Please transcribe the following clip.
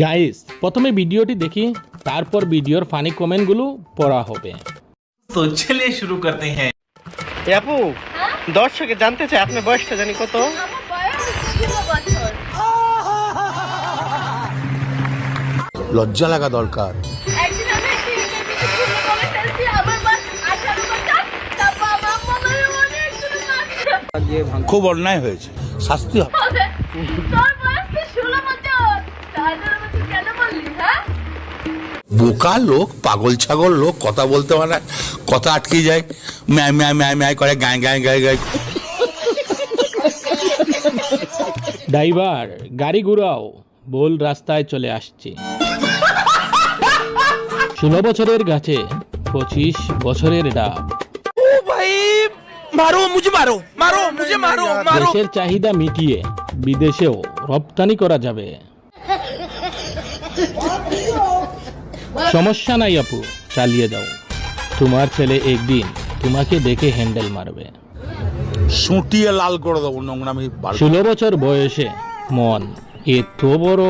Guys প্রথমে ভিডিওটি দেখি, তারপর ভিডিওর ফানি কমেন্টগুলো পড়া হবে। তো চলিए शुरू करते हैं। আপু দর্শকে জানতে চাই আপনার বয়সটা জানি কত? আমার বয়স 16 বছর। লজ্জা লাগা দরকার। একদিন আমি একটি ইন্টারভিউতে ভুল বলে ফেলছি আমার বয়স 18 বছর। তারপর আমার মনে অনেক ছোট মাত্র। খুব অন্যায় হয়েছে, শাস্তি হবে। তোর বয়স তো 16 বছর। তাহলে আমাকে কেন বললি হ্যাঁ? বোকা লোক, পাগল ছাগল লোক, কথা বলতে পারে, কথা আটকে যায়, ম্যায় ম্যায় ম্যায় ম্যায় করে, গায়ে গায়ে গায়ে গায়ে। ড্রাইভার গাড়ি ঘুরাও, ভুল রাস্তায় চলে আসছি। 16 বছরের গাছে 25 বছরের ডাব। দেশের চাহিদা মিটিয়ে বিদেশেও রপ্তানি করা যাবে। সমস্যা নাই আপু, চালিয়ে যাও। তোমার ছেলে একদিন তোমাকে দেখে হ্যান্ডেল মারবে। সুটিয়ে লাল করে দেবো নোংরামি। 16 বছর বয়সে মন এত বড়।